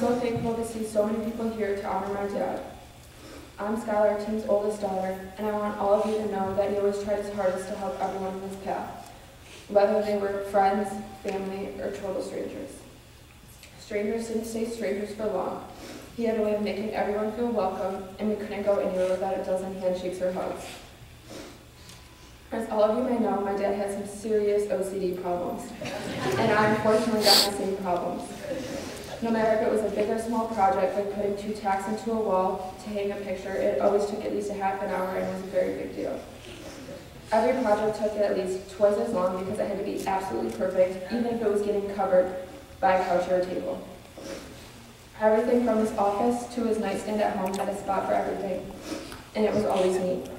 so thankful to see so many people here to honor my dad. I'm Skylar, Tim's oldest daughter, and I want all of you to know that he always tried his hardest to help everyone in his path, whether they were friends, family, or total strangers. Strangers didn't stay strangers for long. He had a way of making everyone feel welcome, and we couldn't go anywhere without a dozen handshakes or hugs. As all of you may know, my dad had some serious OCD problems, and I unfortunately got the same problems. No matter if it was a big or small project, like putting 2 tacks into a wall to hang a picture, it always took at least a half an hour and was a very big deal. Every project took at least twice as long because it had to be absolutely perfect, even if it was getting covered by a couch or a table. Everything from his office to his nightstand at home had a spot for everything, and it was always neat.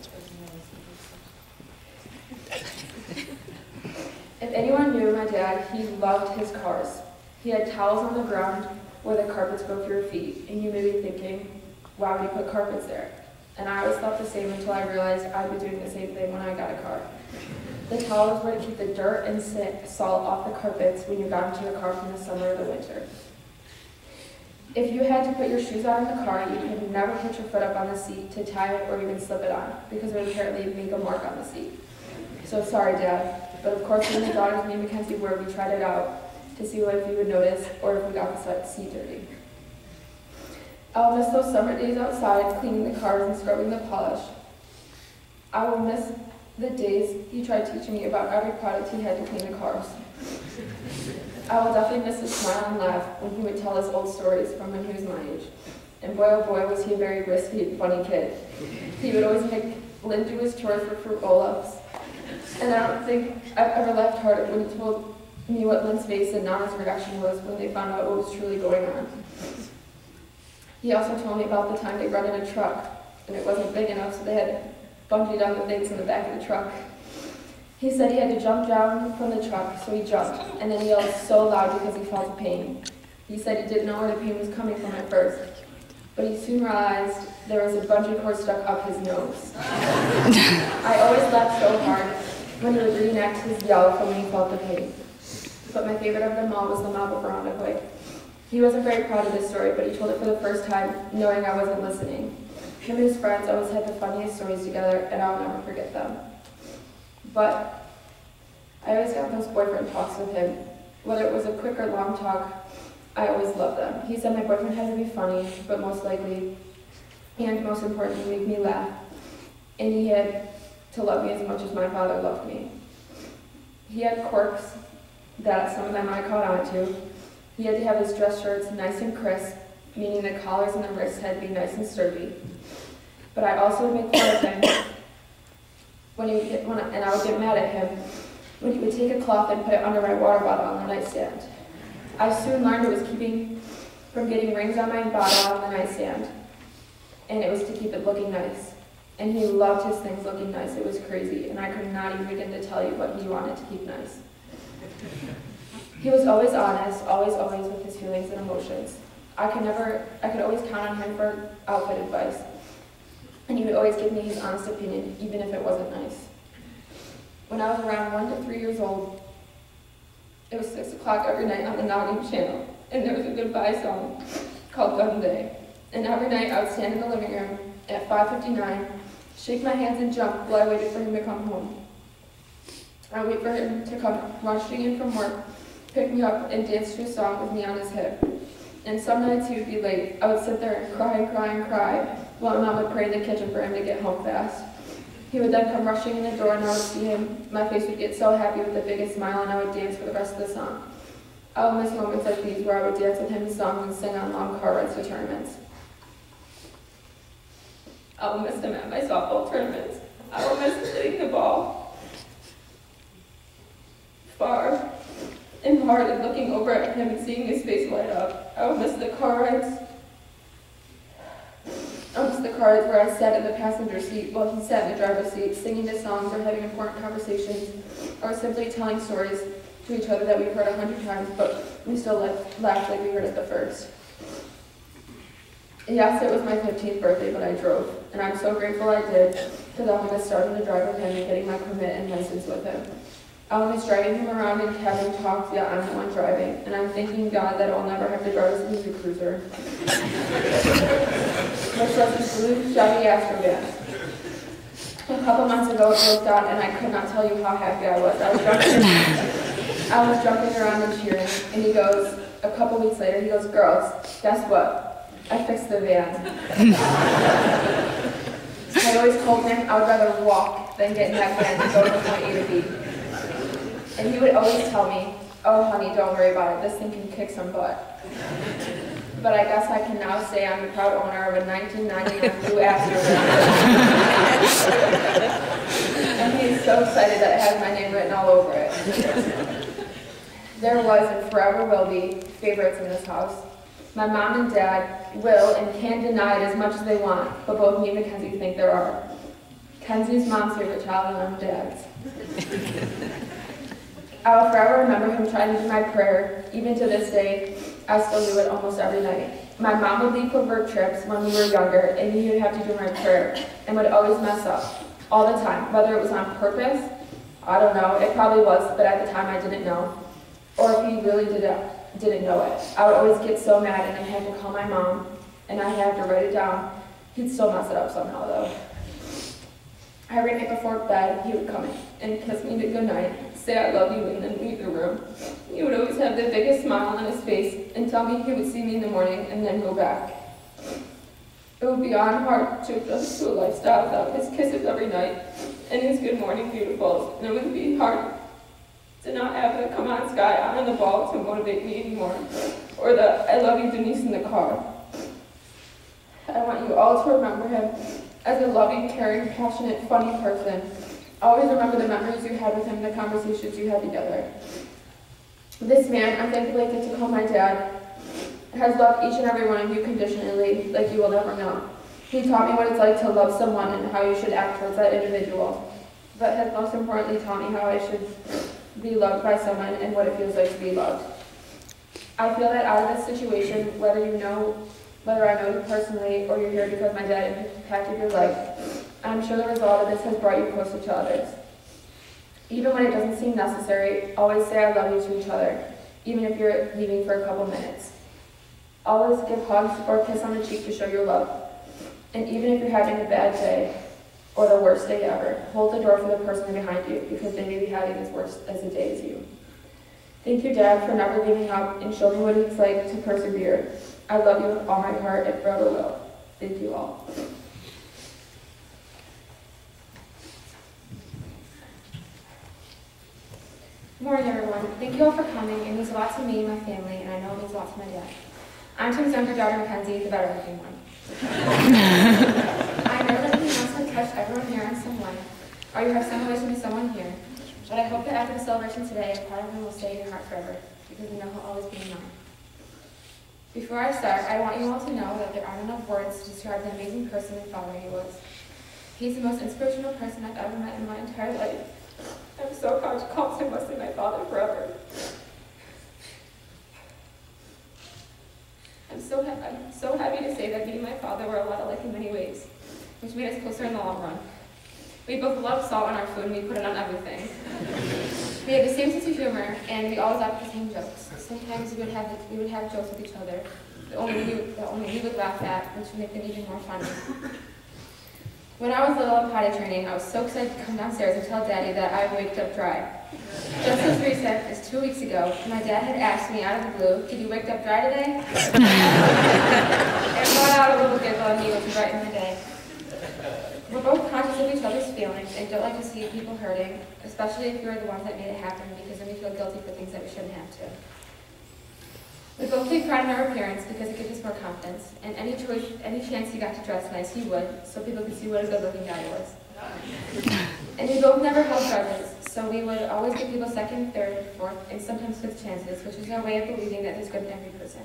If anyone knew my dad, he loved his cars. He had towels on the ground where the carpets go for your feet, and you may be thinking, why would he put carpets there? And I always thought the same until I realized I'd be doing the same thing when I got a car. The towels were to keep the dirt and salt off the carpets when you got into your car from the summer or the winter. If you had to put your shoes on in the car, you could never put your foot up on the seat to tie it or even slip it on, because it would apparently make a mark on the seat. So sorry, Dad, but of course when the daughters, me and Mackenzie were, we tried it out to see if you would notice or if we got the seat dirty. I'll miss those summer days outside, cleaning the cars and scrubbing the polish. I will miss the days he tried teaching me about every product he had to clean the cars. I will definitely miss his smile and laugh when he would tell us old stories from when he was my age. And boy, oh boy, was he a very risky and funny kid. He would always make Lynn do his chores for fruit roll-ups. And I don't think I've ever laughed harder when he told me what Lynn's face and Nana's reaction was when they found out what was truly going on. He also told me about the time they rented a truck, and it wasn't big enough, so they had bungeed on the things in the back of the truck. He said he had to jump down from the truck, so he jumped, and then he yelled so loud because he felt the pain. He said he didn't know where the pain was coming from at first, but he soon realized there was a bungee cord stuck up his nose. I always laughed so hard when he would reenact his yell from when he felt the pain. But my favorite of them all was the mob of Irondequoit. He wasn't very proud of this story, but he told it for the first time, knowing I wasn't listening. Him and his friends always had the funniest stories together, and I'll never forget them. But I always got those boyfriend talks with him. Whether it was a quick or long talk, I always loved them. He said my boyfriend had to be funny, but most likely, and most importantly, make me laugh. And he had to love me as much as my father loved me. He had quirks that some of them I caught on to. He had to have his dress shirts nice and crisp, meaning the collars and the wrists had to be nice and sturdy. But I also would make fun of him and I would get mad at him when he would take a cloth and put it under my water bottle on the nightstand. I soon learned it was keeping from getting rings on my bottle on the nightstand, and it was to keep it looking nice. And he loved his things looking nice. It was crazy, and I could not even begin to tell you what he wanted to keep nice. He was always honest, always with his feelings and emotions. I could always count on him for outfit advice, and he would always give me his honest opinion, even if it wasn't nice. When I was around 1 to 3 years old, it was 6 o'clock every night on the Noggin channel, and there was a goodbye song called Gun Day. And every night I would stand in the living room at 5:59, shake my hands and jump while I waited for him to come home. I would wait for him to come rushing in from work, pick me up, and dance to a song with me on his hip. And some nights he would be late. I would sit there and cry, while Mom would pray in the kitchen for him to get home fast. He would then come rushing in the door, and I would see him. My face would get so happy with the biggest smile, and I would dance for the rest of the song. I will miss moments like these where I would dance with him to songs and sing on long car rides to tournaments. I will miss him at my softball tournaments. I will miss hitting the ball far and hard and looking over at him and seeing his face light up. I will miss the car rides. I miss the car rides where I sat in the passenger seat while he sat in the driver's seat, singing his songs or having important conversations, or simply telling stories to each other that we've heard 100 times, but we still laughed like we heard it the first. Yes, it was my 15th birthday, but I drove, and I'm so grateful I did, because I'll miss starting to drive with him and getting my permit and license with him. Ellen is driving him around in cabin talks, yet I'm the one driving, and I'm thanking God that I'll never have to drive a Suzuki Cruiser. Which was this blue Chevy Astro van. A couple months ago, it broke down, and I could not tell you how happy I was. I was jumping around and cheering, and he goes, a couple weeks later, he goes, girls, guess what? I fixed the van. I always told him I would rather walk than get in that van and go from point A to B. And he would always tell me, oh honey, don't worry about it, this thing can kick some butt. But I guess I can now say I'm the proud owner of a 1999 blue Astro van. And he's so excited that it has my name written all over it. There was and forever will be favorites in this house. My mom and dad will and can deny it as much as they want, but both me and Mackenzie think there are. Kenzie's mom's favorite child and I'm dad's. I will forever remember him trying to do my prayer. Even to this day, I still do it almost every night. My mom would leave for work trips when we were younger, and he would have to do my prayer, and would always mess up, all the time. Whether it was on purpose, I don't know, it probably was, but at the time I didn't know. Or if he really didn't know it. I would always get so mad, and I'd have to call my mom, and I'd have to write it down. He'd still mess it up somehow, though. Every night before bed, he would come in and kiss me goodnight, say I love you, and then leave the room. He would always have the biggest smile on his face and tell me he would see me in the morning and then go back. It would be beyond hard to adjust to a lifestyle without his kisses every night and his good morning beautifuls, and it would be hard to not have the come on Sky on the ball to motivate me anymore, or the I love you Denise in the car. I want you all to remember him as a loving, caring, passionate, funny person. Always remember the memories you had with him and the conversations you had together. This man, I'm thankful I get to call my dad, has loved each and every one of you conditionally, like you will never know. He taught me what it's like to love someone and how you should act towards that individual, but has most importantly taught me how I should be loved by someone and what it feels like to be loved. I feel that out of this situation, whether I know you personally or you're here because my dad impacted your life, I'm sure the result of this has brought you closer to others. Even when it doesn't seem necessary, always say I love you to each other, even if you're leaving for a couple minutes. Always give hugs or a kiss on the cheek to show your love. And even if you're having a bad day or the worst day ever, hold the door for the person behind you because they may be having as worse as a day as you. Thank you, Dad, for never giving up and showing me what it's like to persevere. I love you with all my heart and forever will. Thank you all. Good morning, everyone. Thank you all for coming. It means a lot to me and my family, and I know it means a lot to my dad. I'm Tim's younger daughter, Mackenzie, the better looking one. I know that he wants to touch everyone here in some way, or you have some relation to someone here, but I hope that after the celebration today, a part of him will stay in your heart forever, because we know he'll always be in mine. Before I start, I want you all to know that there aren't enough words to describe the amazing person and father he was. He's the most inspirational person I've ever met in my entire life. I'm so proud to call him Wesley my father forever. I'm so happy to say that me and my father were a lot alike in many ways, which made us closer in the long run. We both loved salt on our food and we put it on everything. We had the same sense of humor and we always laughed at the same jokes. Sometimes we would have jokes with each other that only we would laugh at, which would make them even more funny. When I was little at potty training, I was so excited to come downstairs and tell Daddy that I waked up dry. Just as recent as 2 weeks ago, my dad had asked me out of the blue, "Did you wake up dry today?" It brought out a little giggle on me, which was right in the day. We're both conscious of each other's feelings and don't like to see people hurting, especially if you're the ones that made it happen, because then we feel guilty for things that we shouldn't have to. We both take pride in our appearance because it gives us more confidence, and any chance he got to dress nice, he would, so people could see what a good-looking guy he was. And we both never held grudges, so we would always give people second, third, fourth, and sometimes fifth chances, which is our way of believing that there's good in every person.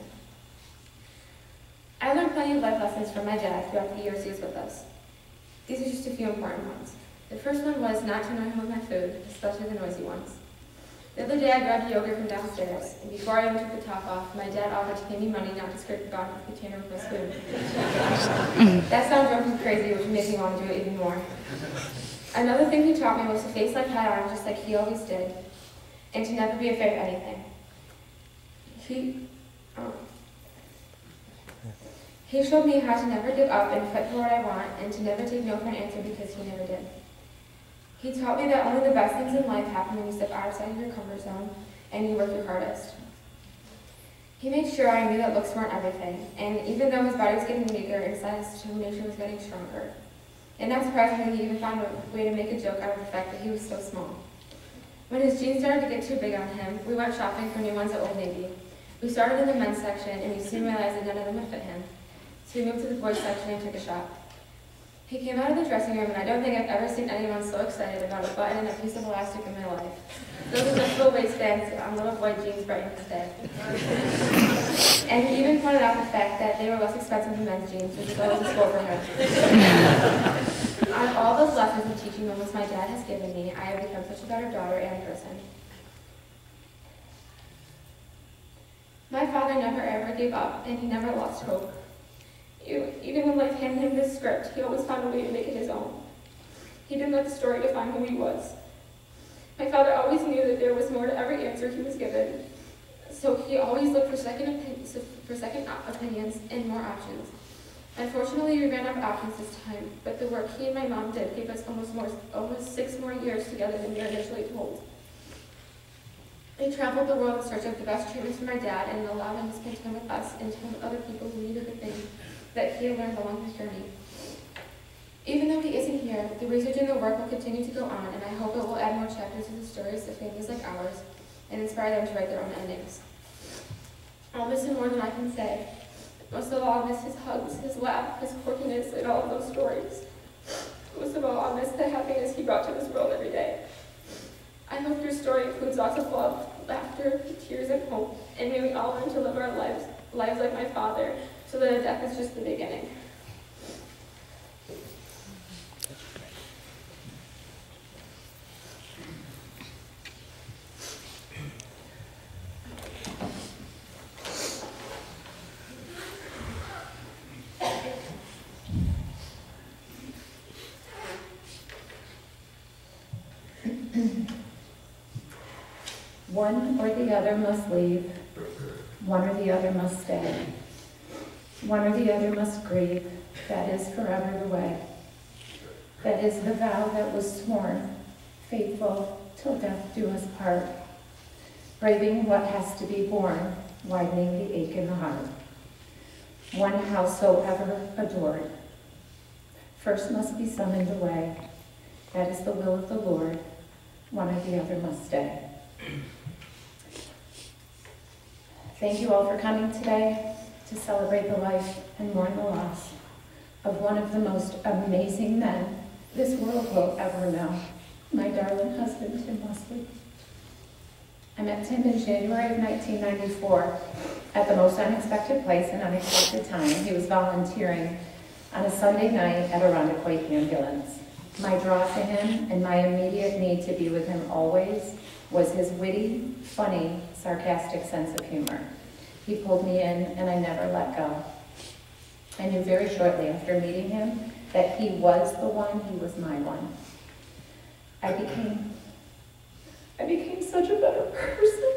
I learned plenty of life lessons from my dad throughout the years he was with us. These are just a few important ones. The first one was not to annoy him with my food, especially the noisy ones. The other day I grabbed yogurt from downstairs, and before I even took the top off, my dad offered to pay me money not to scrape the bottom of the container with my spoon. That sounds drunk and crazy, which made me want to do it even more. Another thing he taught me was to face life head on, just like he always did. and to never be afraid of anything. He showed me how to never give up and fight for what I want, and to never take no for an answer because he never did. He taught me that only the best things in life happen when you step outside of your comfort zone and you work your hardest. He made sure I knew that looks weren't everything, and even though his body was getting weaker, inside his determination was getting stronger. And not surprisingly, he even found a way to make a joke out of the fact that he was so small. When his jeans started to get too big on him, we went shopping for new ones at Old Navy. We started in the men's section, and we soon realized that none of them would fit him. So we moved to the boys section and took a shop. He came out of the dressing room, and I don't think I've ever seen anyone so excited about a button and a piece of elastic in my life. Those adjustable waistbands on little boy jeans brightened his day. And he even pointed out the fact that they were less expensive than men's jeans, which is always a score for him. Out of all those lessons and teaching moments my dad has given me, I have become such a better daughter and person. My father never ever gave up, and he never lost hope. Even when life handed him this script, he always found a way to make it his own. He didn't let the story define who he was. My father always knew that there was more to every answer he was given, so he always looked for second opinions and more options. Unfortunately, we ran out of options this time, but the work he and my mom did gave us almost 6 more years together than we were initially told. They traveled the world in search of the best treatments for my dad, and it allowed him to spend time with us and time with other people who needed the things that he had learned along his journey. Even though he isn't here, the research and the work will continue to go on, and I hope it will add more chapters to the stories of families like ours and inspire them to write their own endings. I'll miss him more than I can say. Most of all, I'll miss his hugs, his laugh, his quirkiness, and all of those stories. Most of all, I'll miss the happiness he brought to this world every day. I hope your story includes lots of love, laughter, tears, and hope, and may we all learn to live our lives like my father, so that death is just the beginning. One or the other must leave, one or the other must stay. One or the other must grieve, that is forever the way. That is the vow that was sworn, faithful till death do us part. Braving what has to be borne, widening the ache in the heart. One howsoever adored, first must be summoned away. That is the will of the Lord, one or the other must stay. Thank you all for coming today to celebrate the life and mourn the loss of one of the most amazing men this world will ever know, my darling husband, Tim Wesley. I met Tim in January of 1994 at the most unexpected place and unexpected time. He was volunteering on a Sunday night at Irondequoit ambulance. My draw to him and my immediate need to be with him always was his witty, funny, sarcastic sense of humor. He pulled me in, and I never let go. I knew very shortly after meeting him that he was the one, he was my one. I became such a better person.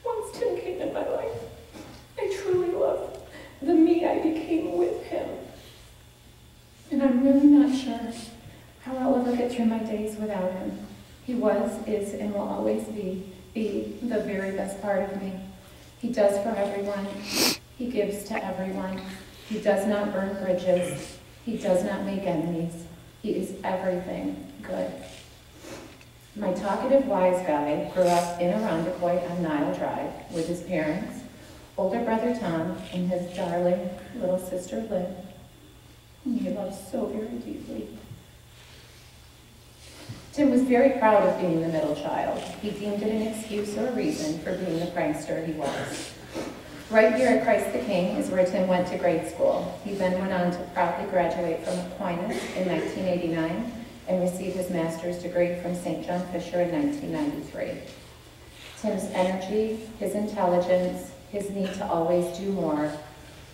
Once Tim came in my life, I truly loved the me I became with him. And I'm really not sure how I'll ever get through my days without him. He was, is, and will always be the very best part of me. He does for everyone. He gives to everyone. He does not burn bridges. He does not make enemies. He is everything good. My talkative wise guy grew up in Irondequoit on Nile Drive with his parents, older brother Tom, and his darling little sister Lynn, whom he loves so very deeply. Tim was very proud of being the middle child. He deemed it an excuse or a reason for being the prankster he was. Right here at Christ the King is where Tim went to grade school. He then went on to proudly graduate from Aquinas in 1989 and receive his master's degree from St. John Fisher in 1993. Tim's energy, his intelligence, his need to always do more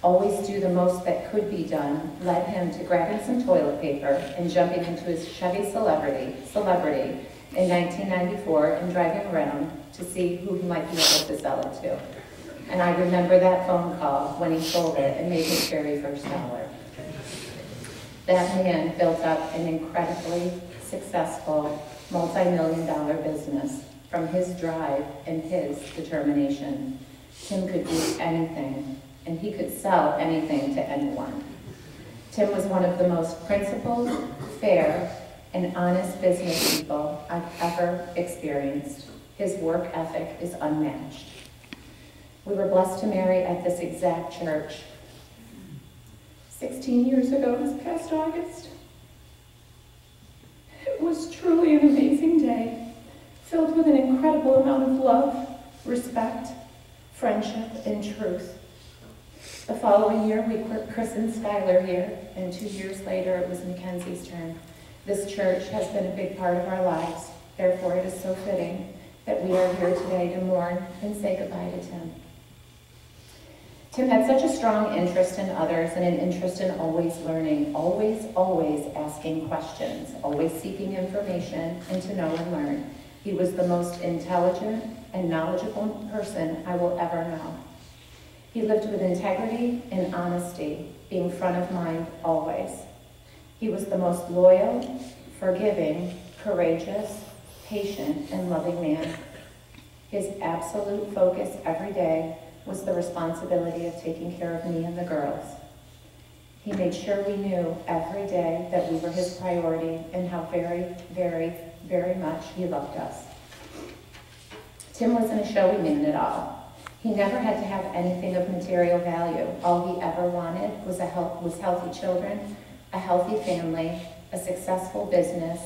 always do the most that could be done, led him to grabbing some toilet paper and jumping into his Chevy Celebrity in 1994 and driving around to see who he might be able to sell it to. And I remember that phone call when he sold it and made his very first dollar. That man built up an incredibly successful multi-million-dollar business from his drive and his determination. Tim could do anything, and he could sell anything to anyone. Tim was one of the most principled, fair, and honest business people I've ever experienced. His work ethic is unmatched. We were blessed to marry at this exact church 16 years ago this past August. It was truly an amazing day, filled with an incredible amount of love, respect, friendship, and truth. The following year, we christened Skylar here, and 2 years later, it was Mackenzie's turn. This church has been a big part of our lives. Therefore, it is so fitting that we are here today to mourn and say goodbye to Tim. Tim had such a strong interest in others and an interest in always learning, always asking questions, always seeking information and to know and learn. He was the most intelligent and knowledgeable person I will ever know. He lived with integrity and honesty, being front of mind always. He was the most loyal, forgiving, courageous, patient, and loving man. His absolute focus every day was the responsibility of taking care of me and the girls. He made sure we knew every day that we were his priority and how very, very, very much he loved us. Tim wasn't a showy man at all. He never had to have anything of material value. All he ever wanted was healthy children, a healthy family, a successful business,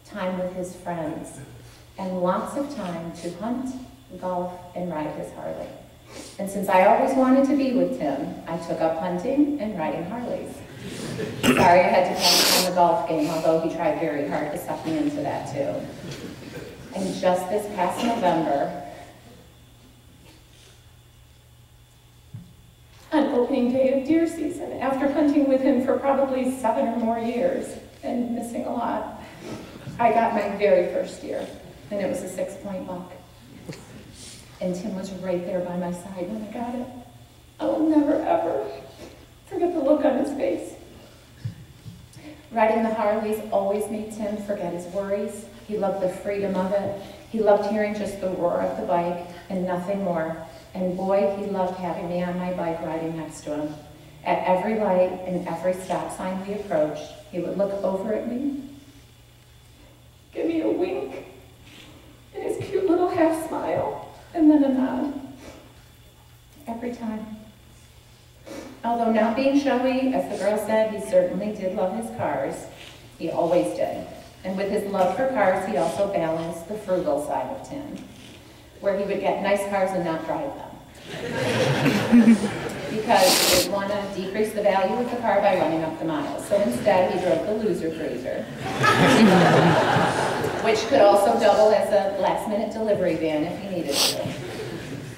time with his friends, and lots of time to hunt, golf, and ride his Harley. And since I always wanted to be with Tim, I took up hunting and riding Harleys. Sorry I had to catch him on the golf game, although he tried very hard to suck me into that too. And just this past November, on opening day of deer season, after hunting with him for probably 7 or more years and missing a lot, I got my very first deer, and it was a 6-point buck. And Tim was right there by my side when I got it. I will never, ever forget the look on his face. Riding the Harleys always made Tim forget his worries. He loved the freedom of it. He loved hearing just the roar of the bike and nothing more. And boy, he loved having me on my bike riding next to him. At every light and every stop sign we approached, he would look over at me, give me a wink, and his cute little half smile. And then a nod. Every time. Although not being showy, as the girl said, he certainly did love his cars. He always did. And with his love for cars, he also balanced the frugal side of Tim, where he would get nice cars and not drive them. Because he didn't want to decrease the value of the car by running up the miles. So instead, he drove the loser cruiser, which could also double as a last-minute delivery van if he needed to.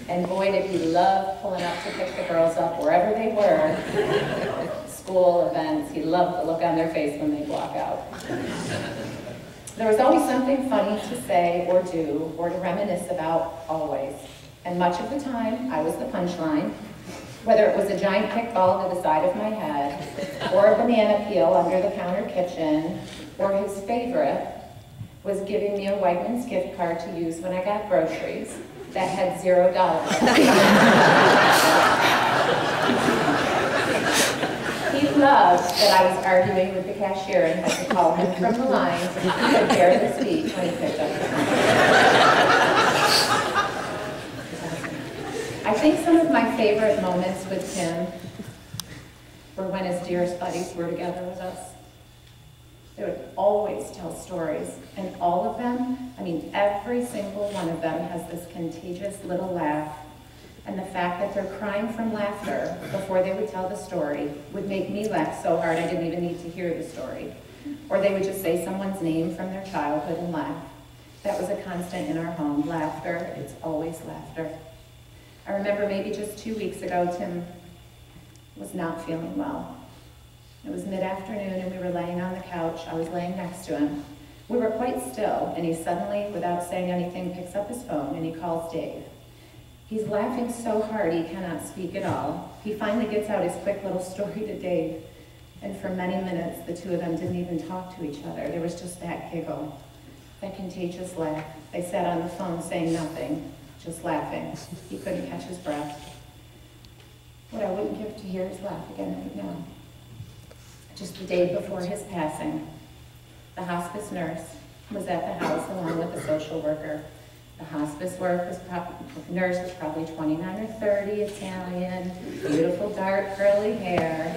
And boy, did he love pulling up to pick the girls up wherever they were. School, events, he loved the look on their face when they'd walk out. There was always something funny to say or do or to reminisce about, always. And much of the time, I was the punchline, whether it was a giant kickball to the side of my head, or a banana peel under the counter kitchen, or his favorite was giving me a Wegmans gift card to use when I got groceries that had $0. He loved that I was arguing with the cashier and had to call him from the line so he could bear the speech when he picked up the phone. I think some of my favorite moments with Tim were when his dearest buddies were together with us. They would always tell stories, and all of them, I mean, every single one of them has this contagious little laugh. And the fact that they're crying from laughter before they would tell the story would make me laugh so hard I didn't even need to hear the story. Or they would just say someone's name from their childhood and laugh. That was a constant in our home. Laughter, it's always laughter. I remember maybe just 2 weeks ago, Tim was not feeling well. It was mid-afternoon and we were laying on the couch. I was laying next to him. We were quite still, and he suddenly, without saying anything, picks up his phone and he calls Dave. He's laughing so hard he cannot speak at all. He finally gets out his quick little story to Dave, and for many minutes the two of them didn't even talk to each other. There was just that giggle, that contagious laugh. They sat on the phone saying nothing, just laughing. He couldn't catch his breath. What I wouldn't give to hear his laugh again right now. Just the day before his passing, the hospice nurse was at the house along with the social worker. The hospice nurse was probably 29 or 30, Italian, beautiful dark curly hair.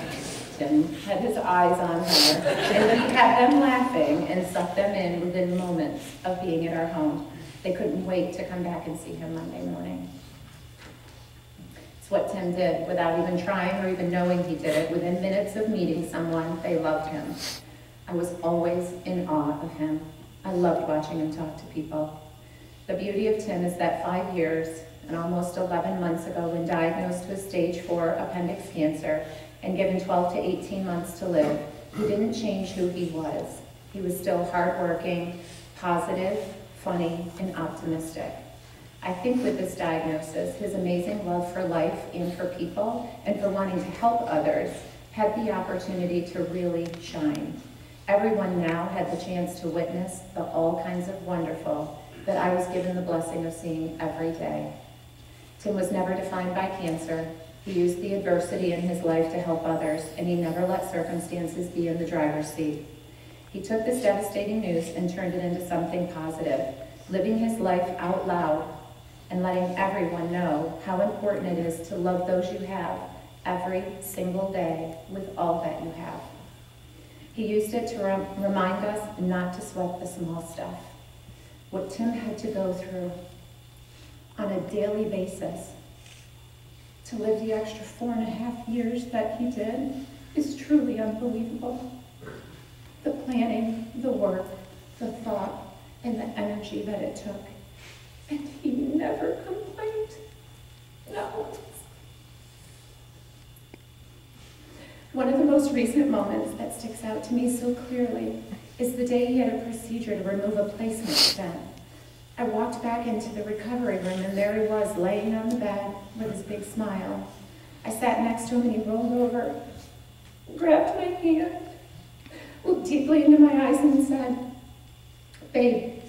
Tim had his eyes on her, and he had them laughing and sucked them in within moments of being at our home. They couldn't wait to come back and see him Monday morning. It's what Tim did without even trying or even knowing he did it. Within minutes of meeting someone, they loved him. I was always in awe of him. I loved watching him talk to people. The beauty of Tim is that 5 years and almost 11 months ago, when diagnosed with stage 4 appendix cancer and given 12 to 18 months to live, he didn't change who he was. He was still hardworking, positive, funny, and optimistic. I think with this diagnosis, his amazing love for life and for people and for wanting to help others had the opportunity to really shine. Everyone now had the chance to witness the all kinds of wonderful that I was given the blessing of seeing every day. Tim was never defined by cancer. He used the adversity in his life to help others, and he never let circumstances be in the driver's seat. He took this devastating news and turned it into something positive, living his life out loud and letting everyone know how important it is to love those you have every single day with all that you have. He used it to remind us not to sweat the small stuff. What Tim had to go through on a daily basis to live the extra 4.5 years that he did is truly unbelievable. The planning, the work, the thought, and the energy that it took. And he never complained. Not once. One of the most recent moments that sticks out to me so clearly is the day he had a procedure to remove a placement stent. I walked back into the recovery room and there he was laying on the bed with his big smile. I sat next to him and he rolled over, grabbed my hand, looked deeply into my eyes and said, "Babe,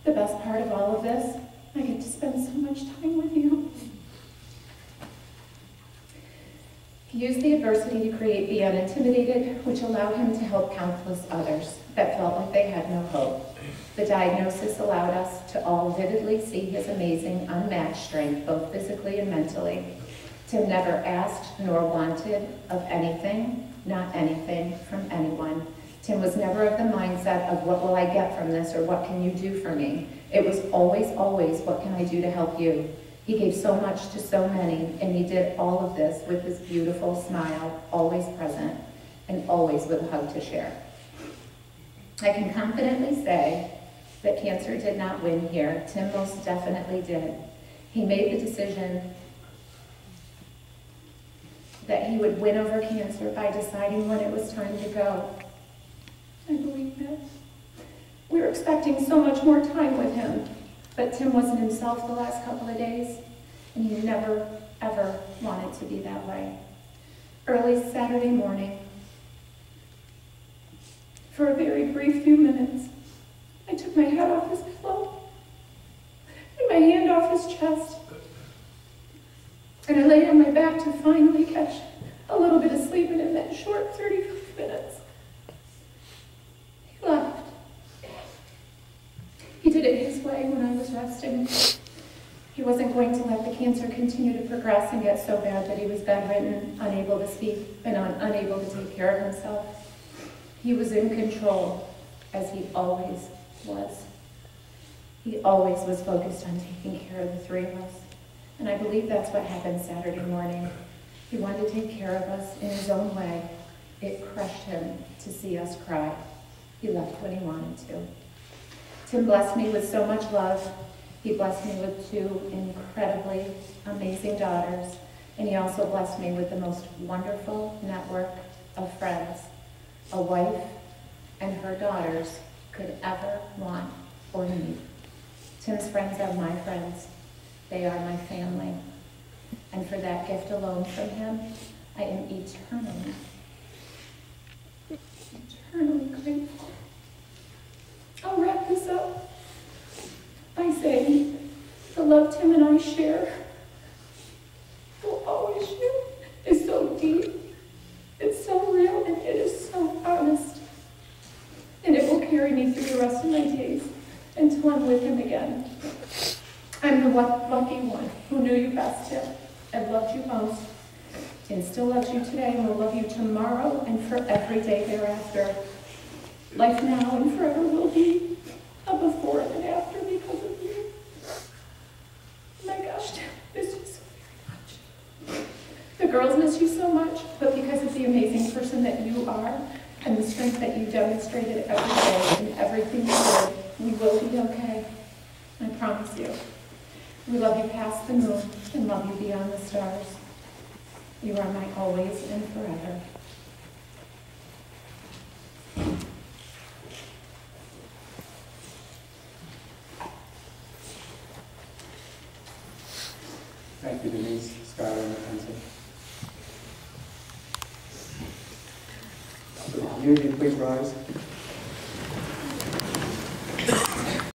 the best part of all of this, I get to spend so much time with you." He used the adversity to create Be Unintimidated, which allowed him to help countless others that felt like they had no hope. The diagnosis allowed us to all vividly see his amazing, unmatched strength, both physically and mentally. Tim never asked nor wanted of anything, not anything, from anyone. Tim was never of the mindset of what will I get from this or what can you do for me. It was always, always, what can I do to help you? He gave so much to so many, and he did all of this with his beautiful smile, always present, and always with a hug to share. I can confidently say that cancer did not win here. Tim most definitely did. He made the decision that he would win over cancer by deciding when it was time to go. I believe that. We were expecting so much more time with him, but Tim wasn't himself the last couple of days, and he never, ever wanted to be that way. Early Saturday morning, for a very brief few minutes, I took my head off his pillow and my hand off his chest, and I laid on my back to finally catch a little bit of sleep, and in that short 35 minutes, he left. He did it his way when I was resting. He wasn't going to let the cancer continue to progress and get so bad that he was bedridden, unable to speak, and unable to take care of himself. He was in control, as he always was. He always was focused on taking care of the three of us. And I believe that's what happened Saturday morning. He wanted to take care of us in his own way. It crushed him to see us cry. He left when he wanted to. Tim blessed me with so much love. He blessed me with 2 incredibly amazing daughters And he also blessed me with the most wonderful network of friends, a wife and her daughters could ever want or need. Tim's friends are my friends. They are my family. And for that gift alone from him, I am eternally grateful. I'll wrap this up by saying the love Tim and I share, will always share, is so deep, it's so real, and it is so honest. And it will carry me through the rest of my days until I'm with him again. I'm the lucky one who knew you best, Tim, and loved you most, and still loves you today, and will love you tomorrow and for every day thereafter. Life now and forever will be a before and an after because of you. My gosh, Tim, miss you so very much. The girls miss you so much, but because of the amazing person that you are and the strength that you demonstrated every day in everything you did, we will be okay. I promise you. We love you past the moon and love you beyond the stars. You are my always and forever. Thank you, Denise, Skylar, and Mackenzie. Unity, please rise.